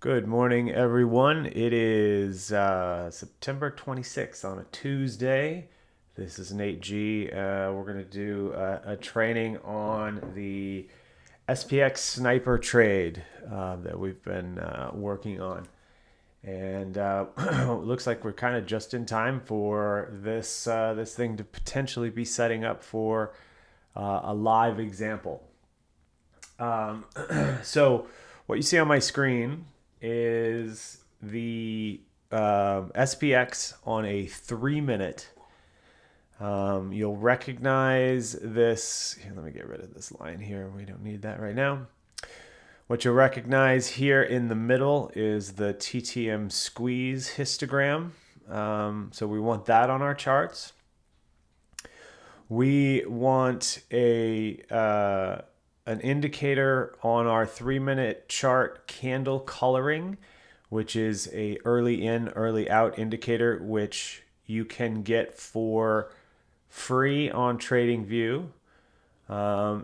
Good morning, everyone. It is September 26th on a Tuesday. This is Nate G. We're going to do a training on the SPX sniper trade that we've been working on. And it looks like we're kind of just in time for this thing to potentially be setting up for a live example. So what you see on my screen is the SPX on a 3 minute. You'll recognize this. Here, let me get rid of this line here. We don't need that right now. What you'll recognize here in the middle is the TTM squeeze histogram. So we want that on our charts. We want an indicator on our 3 minute chart candle coloring, which is a early in, early out indicator, which you can get for free on TradingView.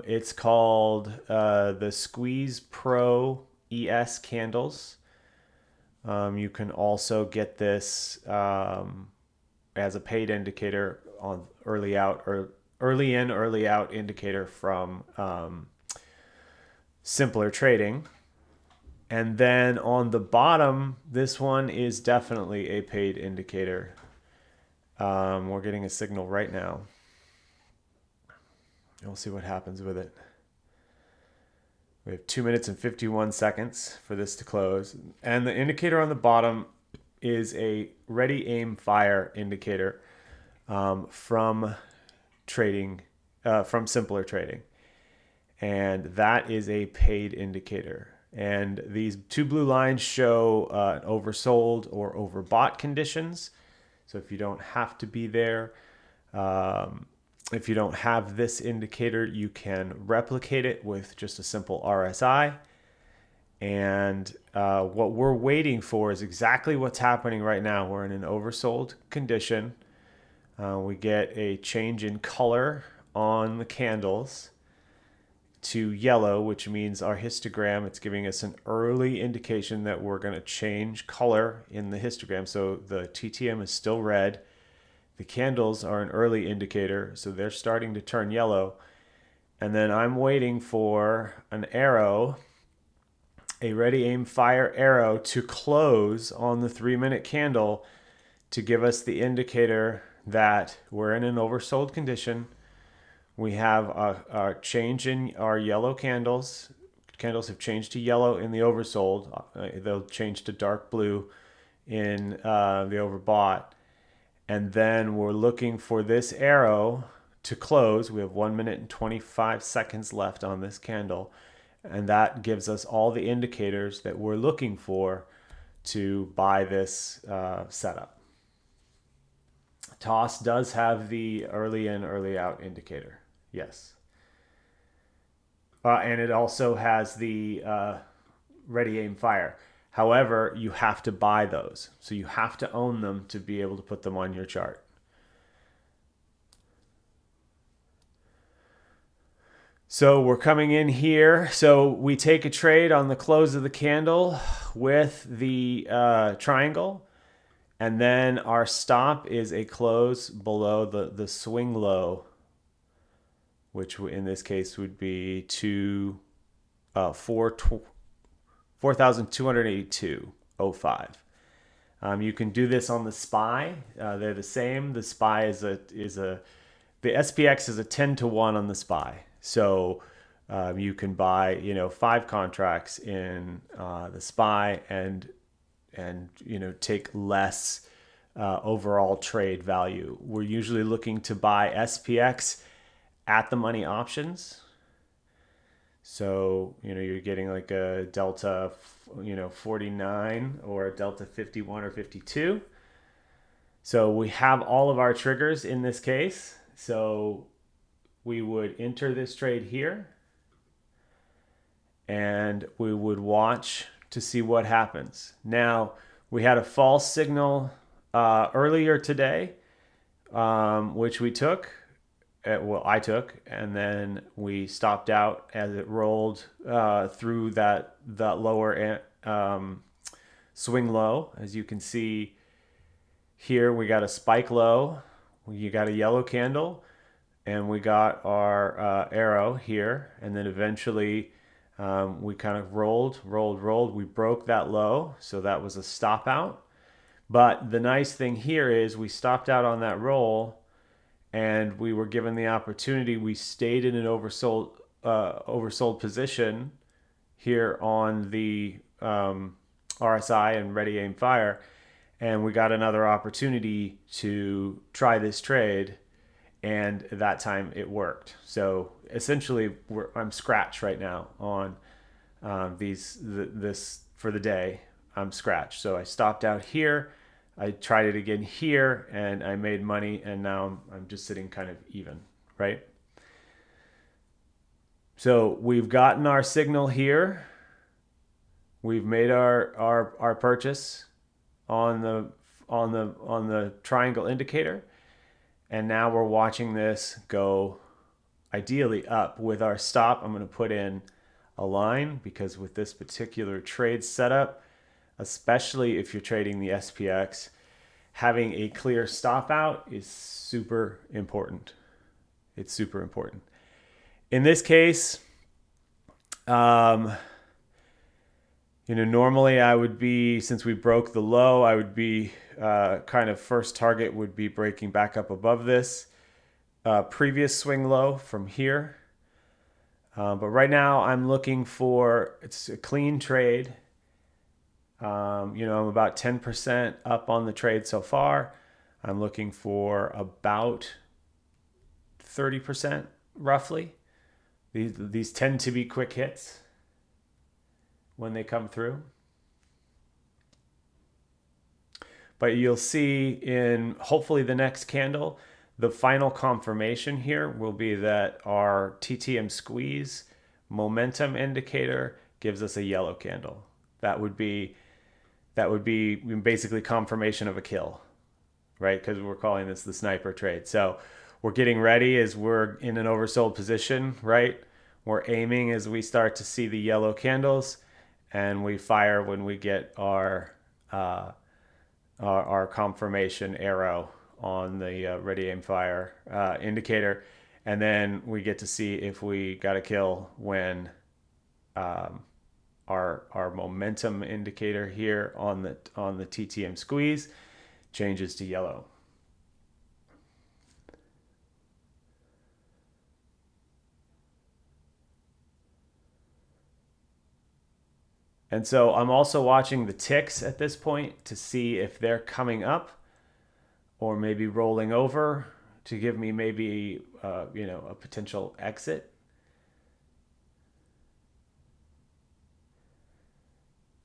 It's called the Squeeze Pro ES candles. You can also get this as a paid indicator on early out or early in, early out indicator from Simpler Trading. And then on the bottom, this one is definitely a paid indicator. We're getting a signal right now. We'll see what happens with it. We have 2 minutes and 51 seconds for this to close. And the indicator on the bottom is a ready, aim, fire indicator from Simpler Trading. And that is a paid indicator. And these two blue lines show oversold or overbought conditions. So if you don't have to be there, if you don't have this indicator, you can replicate it with just a simple RSI. And what we're waiting for is exactly what's happening right now. We're in an oversold condition. We get a change in color on the candles to yellow, which means our histogram, it's giving us an early indication that we're going to change color in the histogram. So the TTM is still red. The candles are an early indicator, so they're starting to turn yellow. And then I'm waiting for an arrow, a ready, aim, fire arrow to close on the 3 minute candle to give us the indicator that we're in an oversold condition. We have a change in our yellow candles. Candles have changed to yellow in the oversold. They'll change to dark blue in the overbought. And then we're looking for this arrow to close. We have 1 minute and 25 seconds left on this candle. And that gives us all the indicators that we're looking for to buy this setup. TOS does have the early in, early out indicator. Yes. And it also has the ready, aim, fire. However, you have to buy those. So you have to own them to be able to put them on your chart. So we're coming in here. So we take a trade on the close of the candle with the triangle. And then our stop is a close below the swing low, which in this case would be 4,282.05. You can do this on the SPY. They're the same. The SPY the SPX is a 10-to-1 on the SPY. So you can buy 5 contracts in the SPY and take less overall trade value. We're usually looking to buy SPX at the money options. So, you're getting like a delta, 49 or a delta 51 or 52. So we have all of our triggers in this case. So we would enter this trade here and we would watch to see what happens. Now, we had a false signal earlier today, which we took. I took, and then we stopped out as it rolled through that lower swing low. As you can see here, we got a spike low. You got a yellow candle, and we got our arrow here. And then eventually we kind of rolled. We broke that low, so that was a stop out. But the nice thing here is we stopped out on that roll, and we were given the opportunity. We stayed in an oversold position here on the RSI and ready aim fire, and we got another opportunity to try this trade, and that time it worked. So essentially, I'm scratch right now on this for the day. I'm scratch. So I stopped out here. I tried it again here, and I made money, and now I'm just sitting kind of even, right? So we've gotten our signal here. We've made our purchase on the triangle indicator, and now we're watching this go ideally up. With our stop, I'm going to put in a line, because with this particular trade setup, especially if you're trading the SPX, having a clear stop out is super important. It's super important. In this case, normally I would be, since we broke the low, I would be kind of first target would be breaking back up above this previous swing low from here. But right now I'm looking for, it's a clean trade. I'm about 10% up on the trade so far. I'm looking for about 30% roughly. These tend to be quick hits when they come through. But you'll see in hopefully the next candle, the final confirmation here will be that our TTM squeeze momentum indicator gives us a yellow candle. That would be basically confirmation of a kill, right? Because we're calling this the sniper trade. So we're getting ready as we're in an oversold position, right? We're aiming as we start to see the yellow candles, and we fire when we get our confirmation arrow on the ready aim fire indicator, and then we get to see if we got a kill when our momentum indicator here on the TTM squeeze changes to yellow. And so I'm also watching the ticks at this point to see if they're coming up or maybe rolling over to give me maybe a potential exit.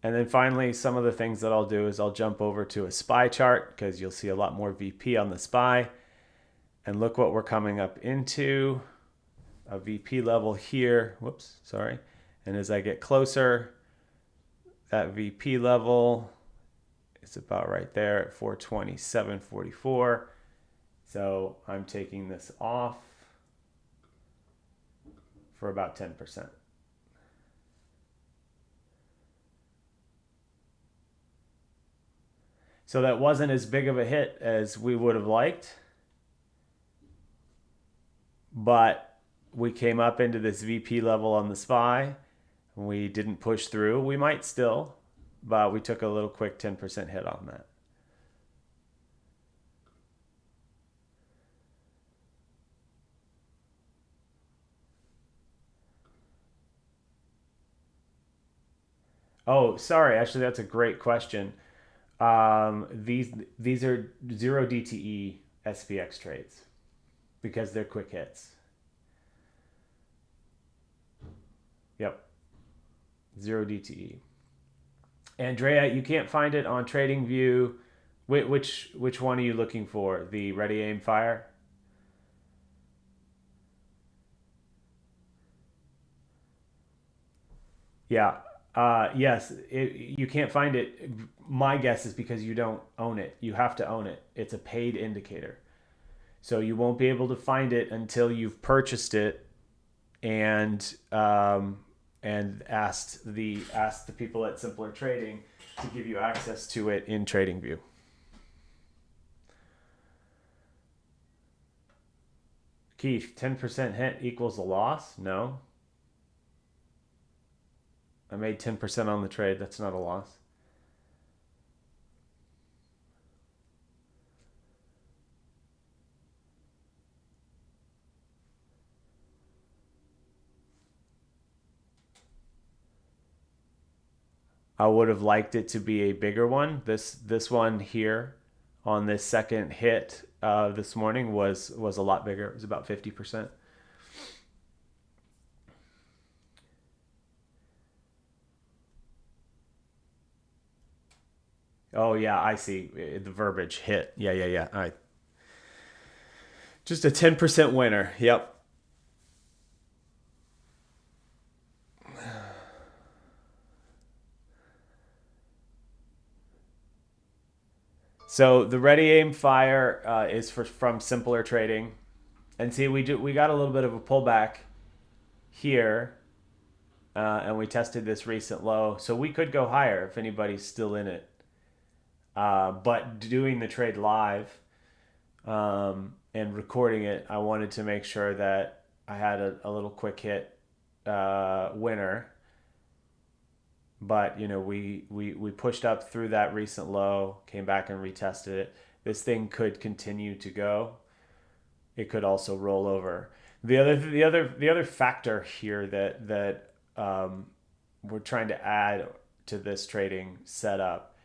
And then finally, some of the things that I'll do is I'll jump over to a SPY chart, because you'll see a lot more VP on the SPY. And look what we're coming up into, a VP level here. Whoops, sorry. And as I get closer, that VP level is about right there at 427.44. So I'm taking this off for about 10%. So that wasn't as big of a hit as we would have liked, but we came up into this VP level on the SPY. We didn't push through. We might still, but we took a little quick 10% hit on that. Oh, sorry. Actually, that's a great question. These are 0 DTE SPX trades because they're quick hits. Yep. 0 DTE. Andrea, you can't find it on TradingView. Which one are you looking for? The ready aim fire? Yeah. Yes. You can't find it. My guess is because you don't own it. You have to own it. It's a paid indicator. So you won't be able to find it until you've purchased it and asked the people at Simpler Trading to give you access to it in TradingView. Keith, 10% hit equals a loss? No. I made 10% on the trade. That's not a loss. I would have liked it to be a bigger one. This one here on this second hit this morning was a lot bigger. It was about 50%. Oh yeah, I see the verbiage hit. Yeah. All right. Just a 10% winner. Yep. So the ready aim fire is from Simpler Trading, and see we got a little bit of a pullback here, and we tested this recent low, so we could go higher if anybody's still in it. But doing the trade live and recording it, I wanted to make sure that I had a little quick hit winner. But we pushed up through that recent low, came back and retested it. This thing could continue to go. It could also roll over. The other factor here that we're trying to add to this trading setup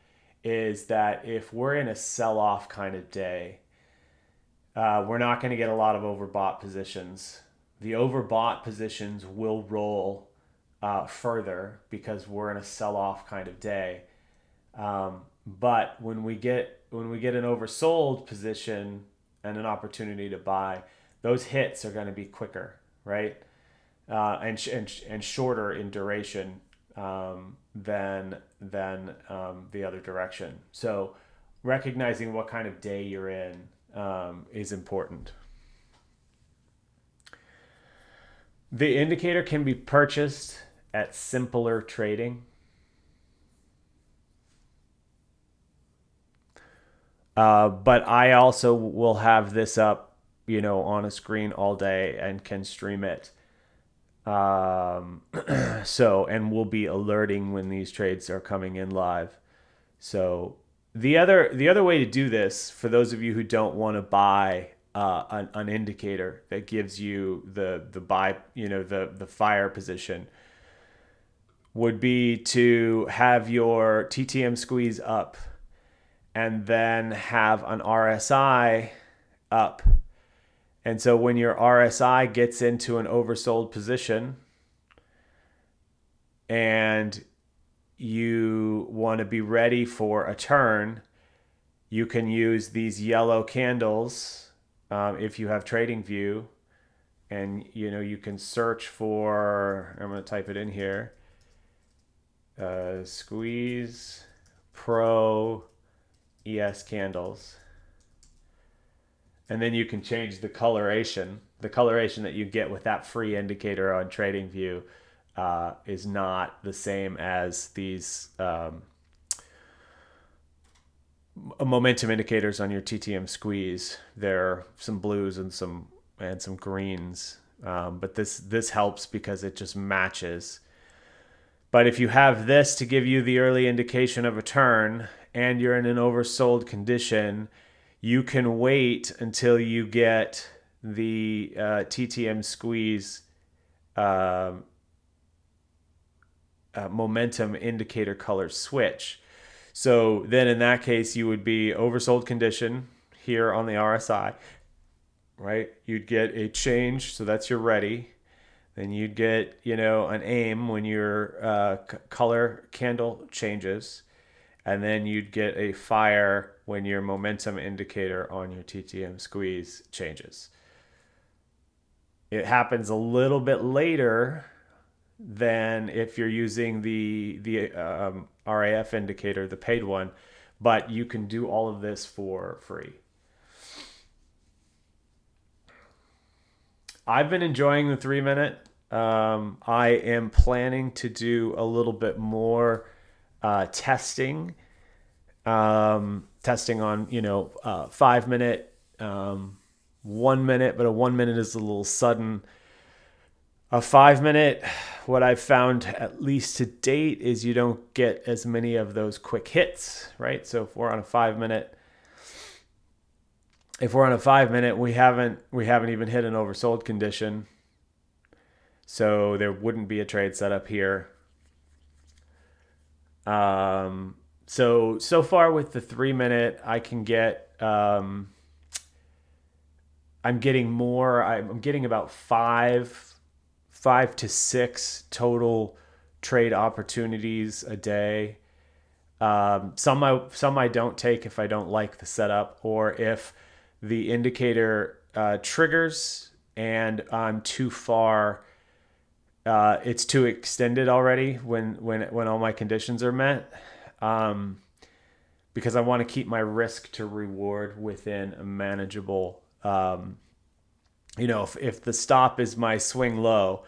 is that if we're in a sell-off kind of day, we're not going to get a lot of overbought positions. The overbought positions will roll further because we're in a sell-off kind of day. But when we get an oversold position and an opportunity to buy, those hits are going to be quicker, right? And shorter in duration than the other direction. So recognizing what kind of day you're in is important. The indicator can be purchased at Simpler Trading. But I also will have this up, on a screen all day and can stream it. And we'll be alerting when these trades are coming in live. So the other way to do this, for those of you who don't want to buy an indicator that gives you the buy, the fire position, would be to have your TTM squeeze up and then have an RSI up. And so when your RSI gets into an oversold position and you want to be ready for a turn, you can use these yellow candles if you have TradingView, and you can search for, I'm going to type it in here, squeeze pro ES candles, and then you can change the coloration. The coloration that you get with that free indicator on TradingView is not the same as these momentum indicators on your TTM squeeze. There are some blues and some greens, but this helps because it just matches. But if you have this to give you the early indication of a turn and you're in an oversold condition, you can wait until you get the TTM squeeze momentum indicator color switch. So then in that case, you would be oversold condition here on the RSI, right? You'd get a change, so that's your ready. Then you'd get, an aim when your color candle changes. And then you'd get a fire when your momentum indicator on your TTM squeeze changes. It happens a little bit later than if you're using the RAF indicator, the paid one, but you can do all of this for free. I've been enjoying the 3-minute. I am planning to do a little bit more testing, testing on 5 minute, 1 minute, but a 1 minute is a little sudden. A 5 minute, what I've found at least to date is you don't get as many of those quick hits, right? So if we're on a 5 minute, we haven't even hit an oversold condition. So there wouldn't be a trade set up here. So far with the 3 minute, I can get I'm getting more. I'm getting about five to six total trade opportunities a day. Some I don't take if I don't like the setup, or if the indicator triggers and I'm too far. It's too extended already when all my conditions are met. Because I want to keep my risk to reward within a manageable. If the stop is my swing low,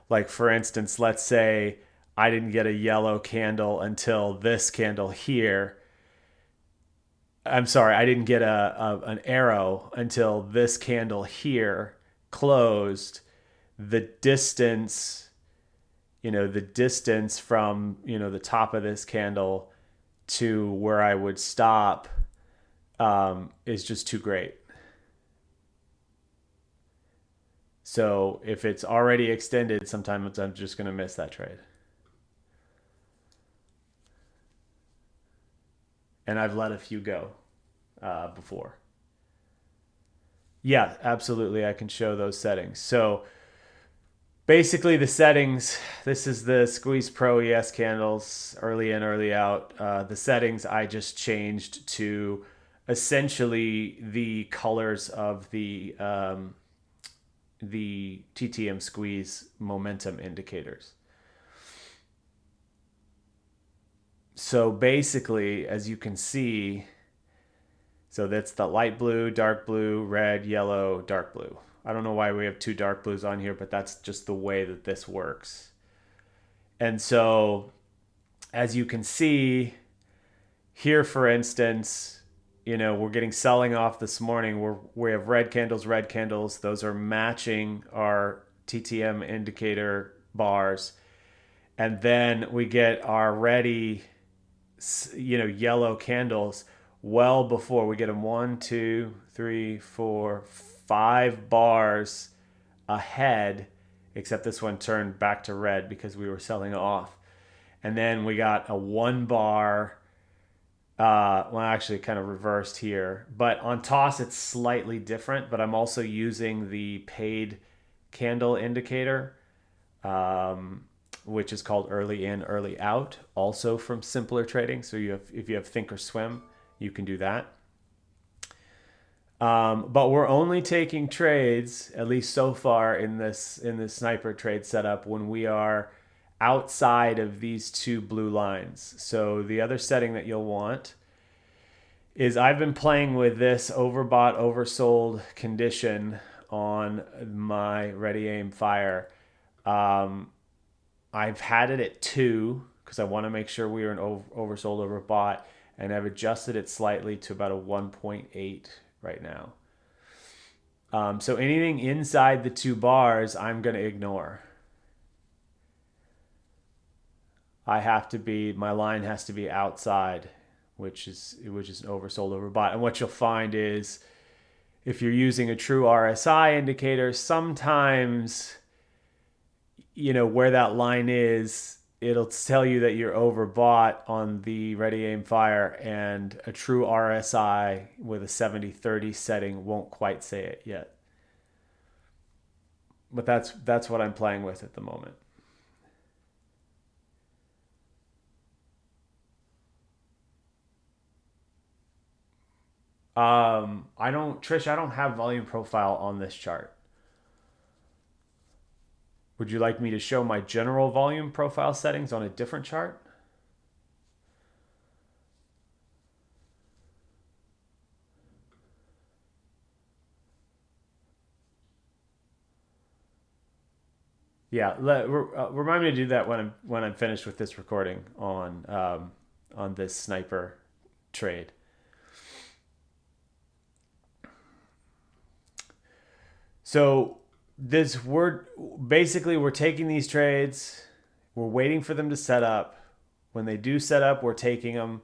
like for instance, let's say I didn't get a yellow candle until this candle here. I'm sorry, I didn't get an arrow until this candle here closed. The distance, from, the top of this candle to where I would stop is just too great. So if it's already extended, sometimes I'm just going to miss that trade. And I've let a few go before. Yeah, absolutely. I can show those settings. So basically the settings, this is the Squeeze Pro ES candles, early in, early out. The settings I just changed to essentially the colors of the TTM Squeeze momentum indicators. So basically, as you can see, so that's the light blue, dark blue, red, yellow, dark blue. I don't know why we have two dark blues on here, but that's just the way that this works. And so, as you can see here, for instance, we're getting selling off this morning. We have red candles. Those are matching our TTM indicator bars. And then we get our ready, yellow candles well before we get them 1, 2, 3, 4, 5 bars ahead, except this one turned back to red because we were selling off. And then we got a 1 bar, actually kind of reversed here, but on toss it's slightly different, but I'm also using the paid candle indicator, which is called early in, early out, also from Simpler Trading. So if you have Think or Swim, you can do that. But we're only taking trades, at least so far in this sniper trade setup, when we are outside of these two blue lines. So the other setting that you'll want is, I've been playing with this overbought, oversold condition on my ready, aim, fire. I've had it at 2 because I want to make sure we are an oversold, overbought, and I've adjusted it slightly to about a 1.8 right now. So anything inside the 2 bars, I'm going to ignore. My line has to be outside, which is an oversold, overbought. And what you'll find is, if you're using a true RSI indicator, sometimes, where that line is, it'll tell you that you're overbought on the ready, aim, fire, and a true RSI with a 70-30 setting won't quite say it yet. But that's what I'm playing with at the moment. I don't have volume profile on this chart. Would you like me to show my general volume profile settings on a different chart? Yeah, remind me to do that when I'm finished with this recording on this sniper trade. So we're taking these trades, we're waiting for them to set up. When they do set up, we're taking them,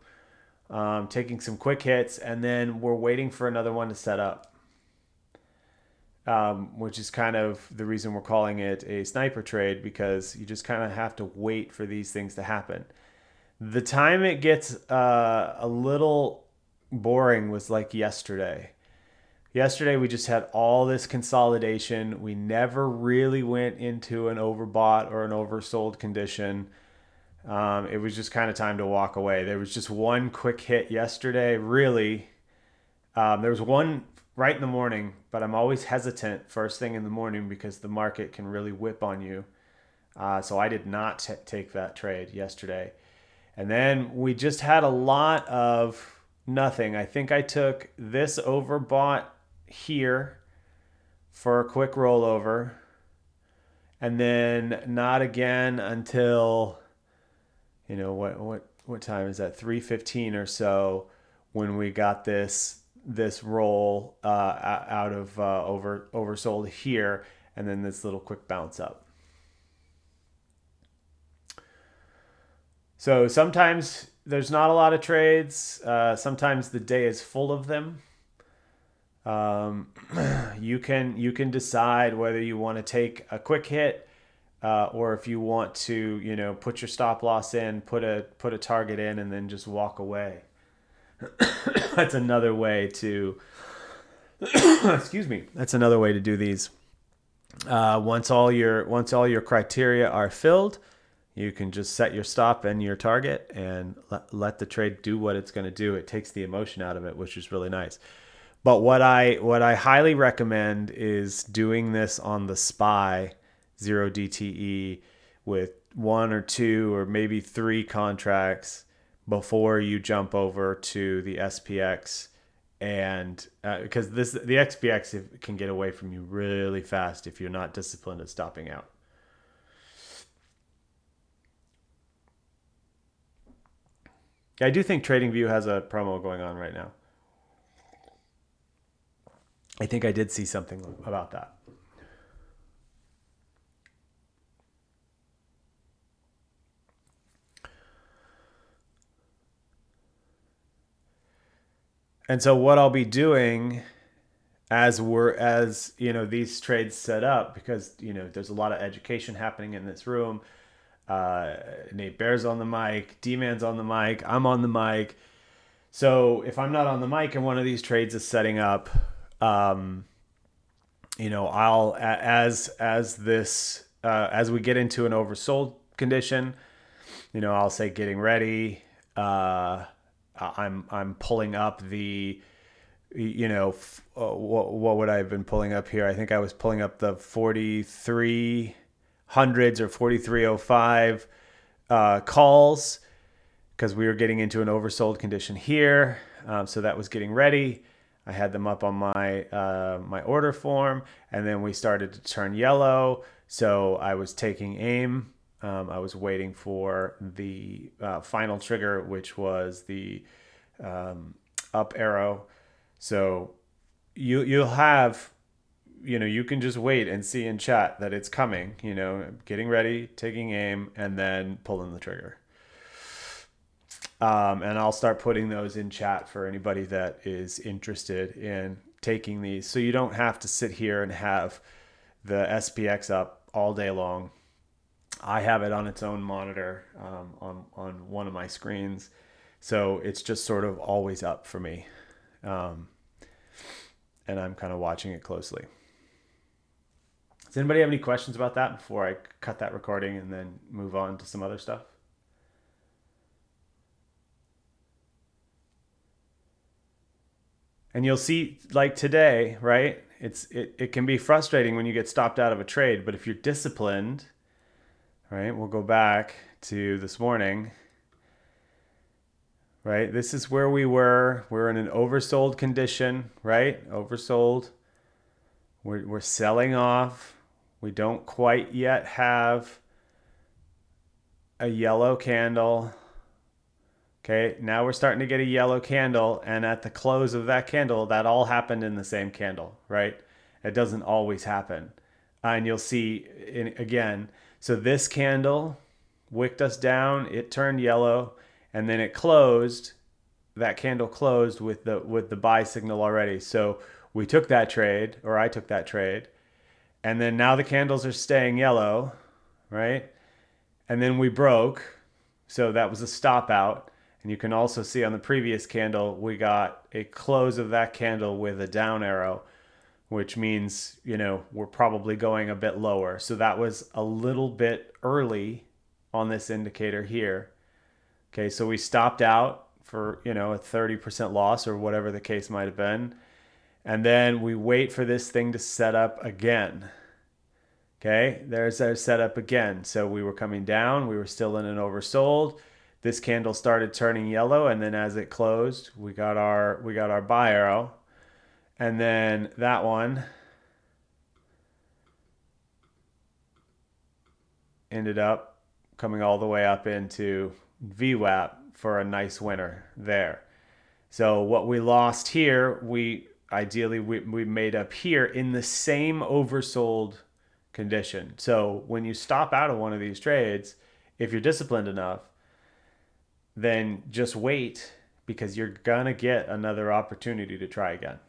taking some quick hits, and then we're waiting for another one to set up. Which is kind of the reason we're calling it a sniper trade, because you just kind of have to wait for these things to happen. The time it gets a little boring was like yesterday. Yesterday, we just had all this consolidation. We never really went into an overbought or an oversold condition. It was just kind of time to walk away. There was just one quick hit yesterday, really. There was one right in the morning, but I'm always hesitant first thing in the morning because the market can really whip on you. So I did not take that trade yesterday. And then we just had a lot of nothing. I think I took this overbought here for a quick rollover, and then not again until, what time is that, 3:15 or so, when we got this roll out of oversold here, and then this little quick bounce up. So sometimes there's not a lot of trades. Sometimes the day is full of them. You can decide whether you want to take a quick hit, or if you want to, put your stop loss in, put a target in, and then just walk away. That's another way to excuse me. That's another way to do these. Once all your criteria are filled, you can just set your stop and your target and let the trade do what it's going to do. It takes the emotion out of it, which is really nice. But what I highly recommend is doing this on the SPY 0 DTE with 1 or 2 or maybe 3 contracts before you jump over to the SPX, and because the SPX can get away from you really fast if you're not disciplined at stopping out. I do think TradingView has a promo going on right now. I think I did see something about that. And so what I'll be doing as these trades set up, because there's a lot of education happening in this room. Nate Bear's on the mic, D-Man's on the mic, I'm on the mic. So if I'm not on the mic and one of these trades is setting up, I'll as we get into an oversold condition, I'll say getting ready. I'm pulling up the, what would I have been pulling up here? I think I was pulling up the 4300s or 4305 calls, because we were getting into an oversold condition here. So that was getting ready. I had them up on my my order form, and then we started to turn yellow. So I was taking aim. I was waiting for the final trigger, which was the up arrow. So you'll have, you can just wait and see in chat that it's coming, getting ready, taking aim, and then pulling the trigger. And I'll start putting those in chat for anybody that is interested in taking these. So you don't have to sit here and have the SPX up all day long. I have it on its own monitor on one of my screens. So it's just sort of always up for me. And I'm kind of watching it closely. Does anybody have any questions about that before I cut that recording and then move on to some other stuff? And you'll see, like today, right? It can be frustrating when you get stopped out of a trade, but if you're disciplined, right? We'll go back to this morning, right? This is where we were. We're in an oversold condition, right? Oversold. We're selling off. We don't quite yet have a yellow candle. Okay, now we're starting to get a yellow candle, and at the close of that candle, that all happened in the same candle, right? It doesn't always happen. And you'll see again, so this candle wicked us down, it turned yellow, and then it closed. That candle closed with the buy signal already. So we took that trade, or I took that trade, and then now the candles are staying yellow, right? And then we broke, so that was a stop out. And you can also see on the previous candle, we got a close of that candle with a down arrow, which means, we're probably going a bit lower. So that was a little bit early on this indicator here. Okay, so we stopped out for, a 30% loss or whatever the case might have been. And then we wait for this thing to set up again. Okay, there's our setup again. So we were coming down, we were still in an oversold. This candle started turning yellow, and then as it closed, we got our buy arrow. And then that one ended up coming all the way up into VWAP for a nice winner there. So what we lost here, we made up here in the same oversold condition. So when you stop out of one of these trades, if you're disciplined enough, then just wait, because you're gonna get another opportunity to try again.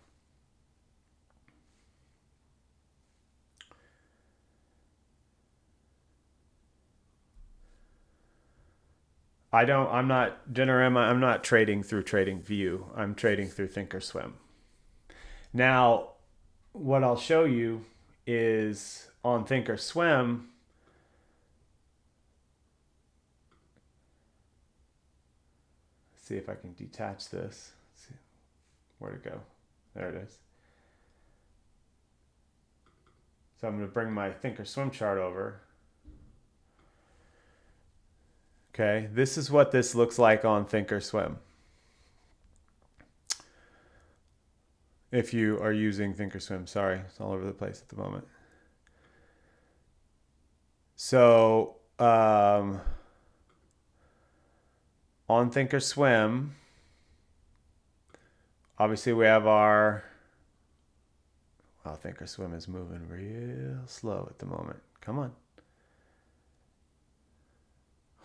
I'm not trading through TradingView. I'm trading through Thinkorswim. Now, what I'll show you is on Thinkorswim, see if I can detach this. Let's see where to go. There it is. So I'm going to bring my Thinkorswim chart over. Okay, this is what this looks like on Thinkorswim. If you are using Thinkorswim, sorry, it's all over the place at the moment. So on Thinkorswim, obviously we have our, wow, Thinkorswim is moving real slow at the moment. Come on.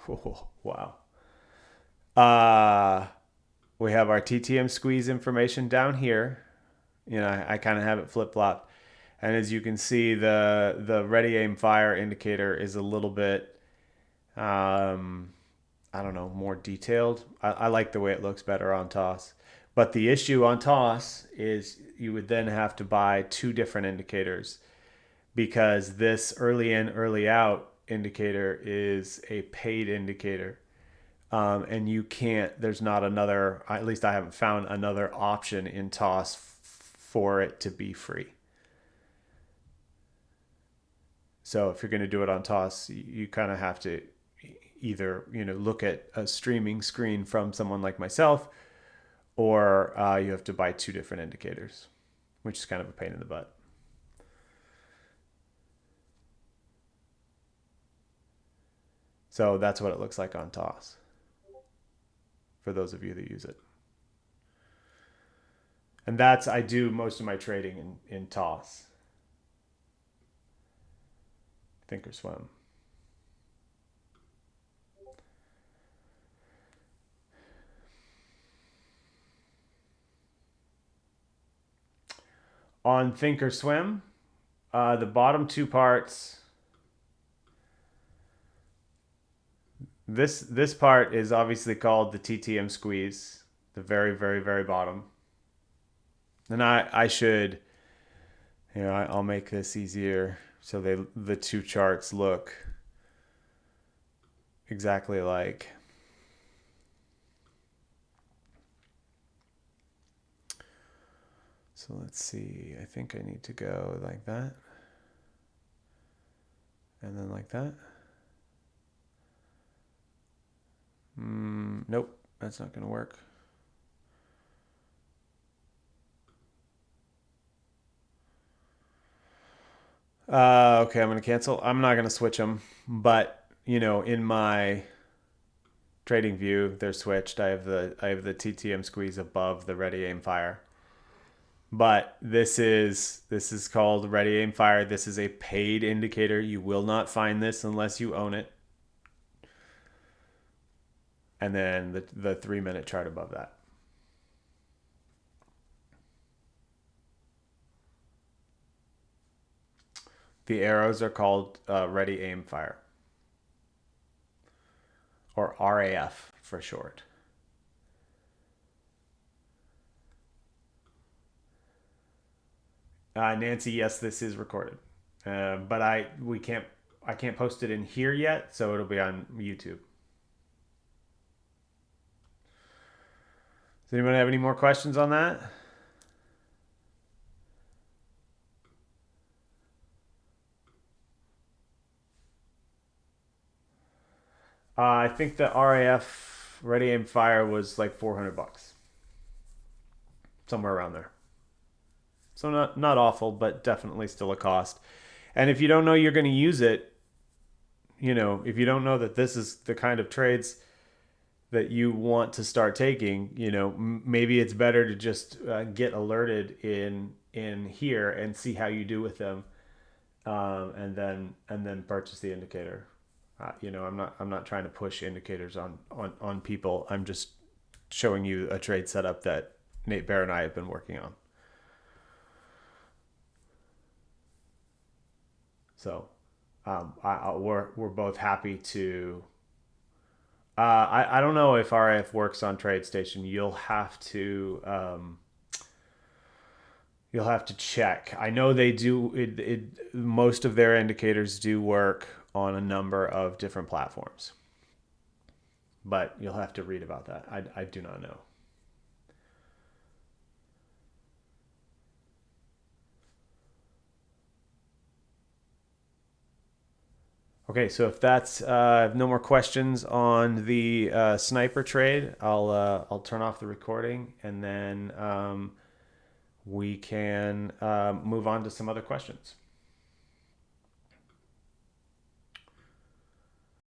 Oh, wow. We have our TTM squeeze information down here. I kind of have it flip-flopped. And as you can see, the ready aim fire indicator is a little bit, I don't know, more detailed. I like the way it looks better on TOS. But the issue on TOS is you would then have to buy two different indicators, because this early in, early out indicator is a paid indicator. And you can't, there's not another, at least I haven't found another option in TOS for it to be free. So if you're going to do it on TOS, you kind of have to either, look at a streaming screen from someone like myself, or you have to buy two different indicators, which is kind of a pain in the butt. So that's what it looks like on TOS, for those of you that use it. And I do most of my trading in TOS. Thinkorswim. On Thinkorswim, the bottom two parts, this part is obviously called the TTM squeeze, the very, very, very bottom. And I should, I'll make this easier so the two charts look exactly like. So let's see, I think I need to go like that, and then like that. Nope, that's not going to work. Okay, I'm going to cancel. I'm not going to switch them, but in my trading view, they're switched. I have the TTM squeeze above the ready aim fire. But this is called ready aim fire. This is a paid indicator. You will not find this unless you own it. And then the 3-minute chart above that. The arrows are called ready aim fire, or RAF for short. Nancy, yes, this is recorded, but I can't post it in here yet, so it'll be on YouTube. Does anyone have any more questions on that? I think the RAF Ready Aim Fire was like $400, somewhere around there. So not awful, but definitely still a cost. And if you don't know you're going to use it, if you don't know that this is the kind of trades that you want to start taking, maybe it's better to just get alerted in here and see how you do with them, and then purchase the indicator. I'm not trying to push indicators on people. I'm just showing you a trade setup that Nate Bear and I have been working on. So we're both happy to. I don't know if RF works on TradeStation. You'll have to check. I know they do. Most of their indicators do work on a number of different platforms, but you'll have to read about that. I do not know. Okay, so if that's no more questions on the sniper trade, I'll turn off the recording, and then we can move on to some other questions.